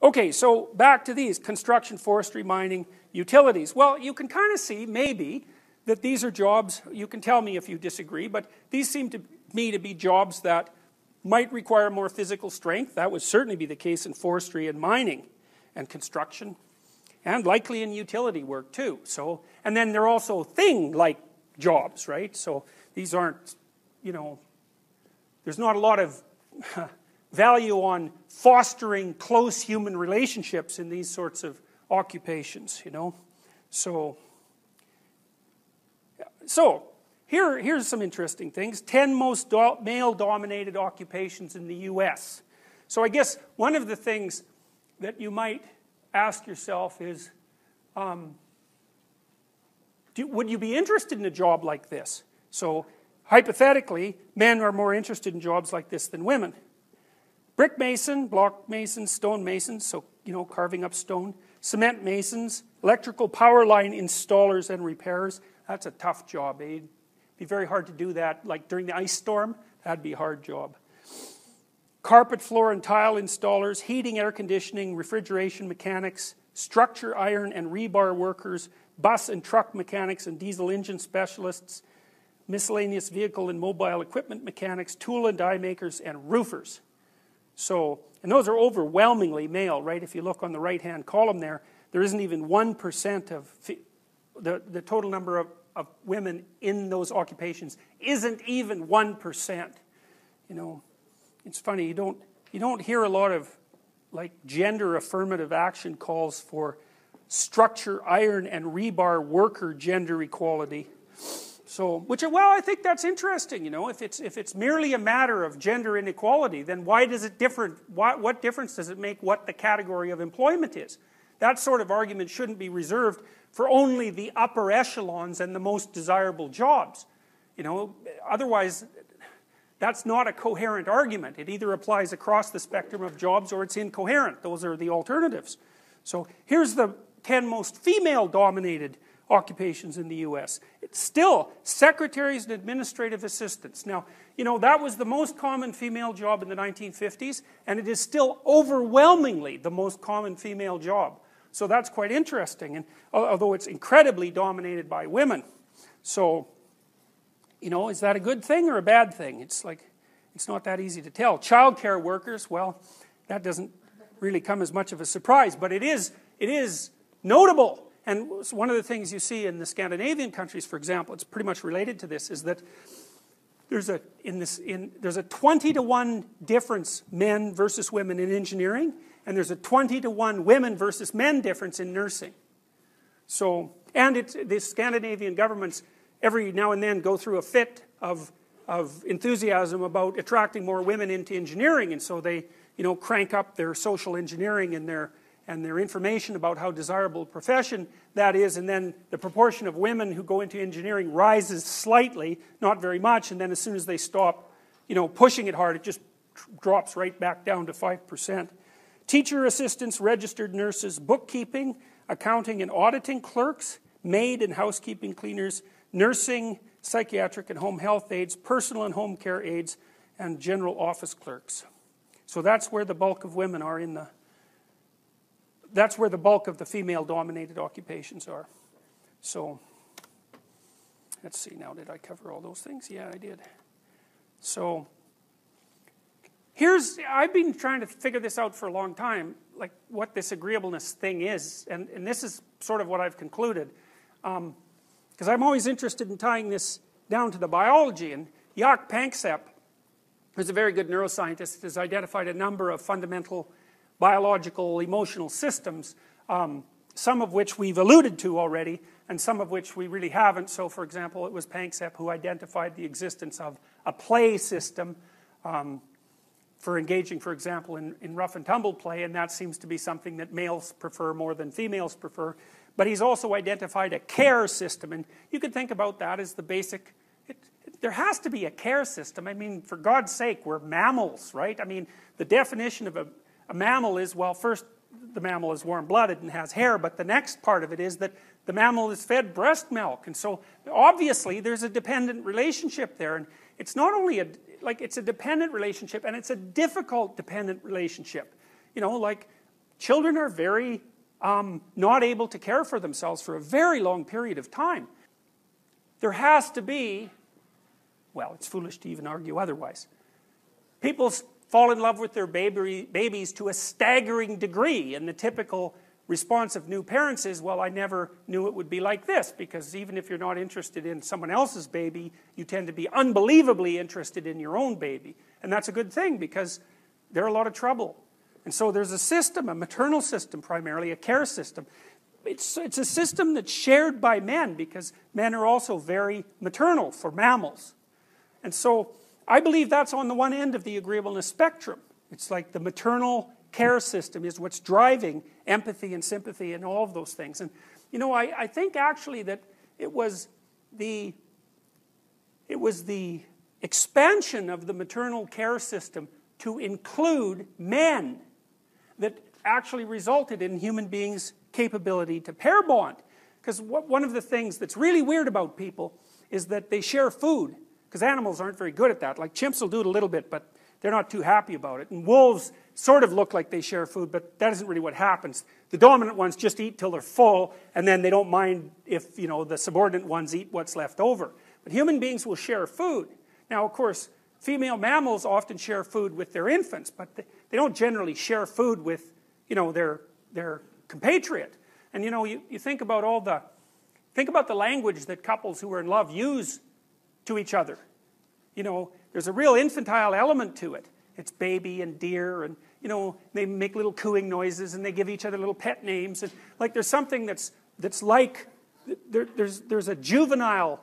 Okay, so back to these: construction, forestry, mining, utilities. Well, you can kind of see, maybe, that these are jobs, you can tell me if you disagree, but these seem to me to be jobs that might require more physical strength. That would certainly be the case in forestry and mining and construction, and likely in utility work too. So, and then they're also thing-like jobs, right? So these aren't, you know, there's not a lot of value on fostering close human relationships in these sorts of occupations, you know. So here's some interesting things. 10 most male-dominated occupations in the U.S. So I guess one of the things that you might ask yourself is, would you be interested in a job like this? So hypothetically, men are more interested in jobs like this than women. Brick mason, block masons, stone masons, so, you know, carving up stone. Cement masons, electrical power line installers and repairers. That's a tough job, eh? It'd be very hard to do that, like during the ice storm. That'd be a hard job. Carpet, floor, and tile installers, heating, air conditioning, refrigeration mechanics, structure, iron, and rebar workers, bus and truck mechanics and diesel engine specialists, miscellaneous vehicle and mobile equipment mechanics, tool and die makers, and roofers. So, and those are overwhelmingly male, right? If you look on the right-hand column there isn't even 1% of the total number of women in those occupations isn't even 1%. You know, it's funny, you don't hear a lot of like gender affirmative action calls for structure, iron, and rebar worker gender equality. So, well, I think that's interesting, you know. If it's merely a matter of gender inequality, then why does it differ? What difference does it make what the category of employment is? That sort of argument shouldn't be reserved for only the upper echelons and the most desirable jobs. You know, otherwise, that's not a coherent argument. It either applies across the spectrum of jobs or it's incoherent. Those are the alternatives. So here's the 10 most female-dominated occupations in the U.S. It's still secretaries and administrative assistants. Now, you know, that was the most common female job in the 1950s, and it is still overwhelmingly the most common female job. So that's quite interesting, and although it's incredibly dominated by women. So, you know, is that a good thing or a bad thing? It's like, it's not that easy to tell. Childcare workers, well, that doesn't really come as much of a surprise, but it is notable. And one of the things you see in the Scandinavian countries, for example, it's pretty much related to this, is that there's a 20-to-1 difference men versus women in engineering, and there's a 20-to-1 women versus men difference in nursing. So, and the Scandinavian governments every now and then go through a fit of enthusiasm about attracting more women into engineering, and so they, you know, crank up their social engineering and their information about how desirable a profession that is, and then the proportion of women who go into engineering rises slightly, not very much, and then as soon as they stop, you know, pushing it hard, it just drops right back down to 5%. Teacher assistants, registered nurses, bookkeeping, accounting and auditing clerks, maid and housekeeping cleaners, nursing, psychiatric and home health aides, personal and home care aides, and general office clerks. So that's where the bulk of women are that's where the bulk of the female-dominated occupations are. So, let's see now, did I cover all those things? Yeah, I did. So, I've been trying to figure this out for a long time, like what this agreeableness thing is, and this is sort of what I've concluded. Because I'm always interested in tying this down to the biology, and Jaak Panksepp, who's a very good neuroscientist, has identified a number of fundamental biological emotional systems, some of which we've alluded to already, and some of which we really haven't. So, for example, it was Panksepp who identified the existence of a play system for engaging, for example, in rough and tumble play, and that seems to be something that males prefer more than females prefer. But he's also identified a care system, and you could think about that as the basic. There has to be a care system. I mean, for God's sake, we're mammals, right? I mean, the definition of a mammal is, well, first, the mammal is warm-blooded and has hair, but the next part of it is that the mammal is fed breast milk. And so, obviously, there's a dependent relationship there. And it's not only it's a dependent relationship, and it's a difficult dependent relationship. You know, like, children are very not able to care for themselves for a very long period of time. There has to be, well, it's foolish to even argue otherwise. People fall in love with their babies to a staggering degree, and the typical response of new parents is, well, I never knew it would be like this, because even if you're not interested in someone else's baby, you tend to be unbelievably interested in your own baby. And that's a good thing, because they're a lot of trouble. And so there's a system, a maternal system primarily, a care system. It's a system that's shared by men, because men are also very maternal for mammals. And so I believe that's on the one end of the agreeableness spectrum. It's like the maternal care system is what's driving empathy and sympathy and all of those things. And you know, I think actually that it was the expansion of the maternal care system to include men that actually resulted in human beings' capability to pair bond. Because one of the things that's really weird about people is that they share food, because animals aren't very good at that. Like chimps will do it a little bit, but they're not too happy about it. And wolves sort of look like they share food, but that isn't really what happens. The dominant ones just eat till they're full, and then they don't mind if, you know, the subordinate ones eat what's left over. But human beings will share food. Now, of course, female mammals often share food with their infants, but they don't generally share food with, you know, their compatriot. And you know, you think about the language that couples who are in love use to each other. You know, there's a real infantile element to it. It's baby and dear, and you know, they make little cooing noises, and they give each other little pet names, and like there's something that's like there's a juvenile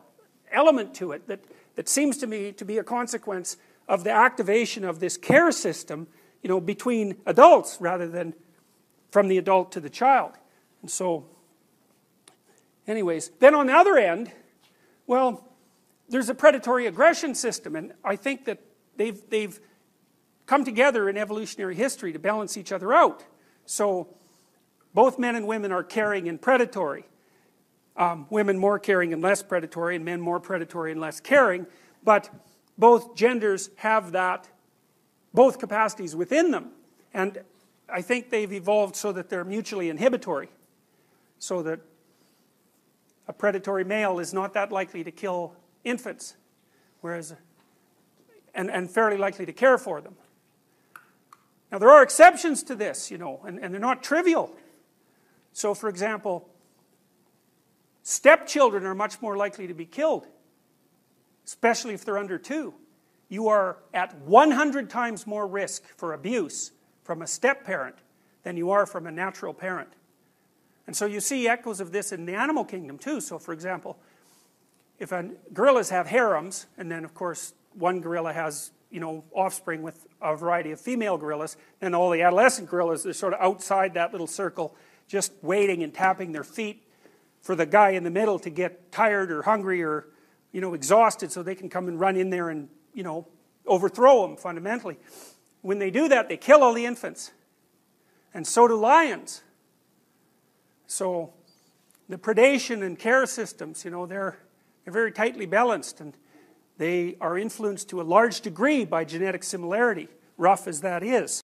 element to it that seems to me to be a consequence of the activation of this care system, you know, between adults rather than from the adult to the child. And so, anyways, then on the other end, well, there's a predatory aggression system, and I think that they've come together in evolutionary history to balance each other out. So both men and women are caring and predatory. Women more caring and less predatory, and men more predatory and less caring. But both genders have both capacities within them. And I think they've evolved so that they're mutually inhibitory. So that a predatory male is not that likely to kill infants, whereas and fairly likely to care for them. Now there are exceptions to this, you know, and they're not trivial. So for example, stepchildren are much more likely to be killed, especially if they're under 2. You are at 100 times more risk for abuse from a step-parent than you are from a natural parent. And so you see echoes of this in the animal kingdom too. So for example, if gorillas have harems, and then of course one gorilla has, you know, offspring with a variety of female gorillas, then all the adolescent gorillas are sort of outside that little circle, just waiting and tapping their feet for the guy in the middle to get tired or hungry or, you know, exhausted, so they can come and run in there and, you know, overthrow him fundamentally. When they do that, they kill all the infants. And so do lions. So the predation and care systems, you know, they're very tightly balanced, and they are influenced to a large degree by genetic similarity, rough as that is.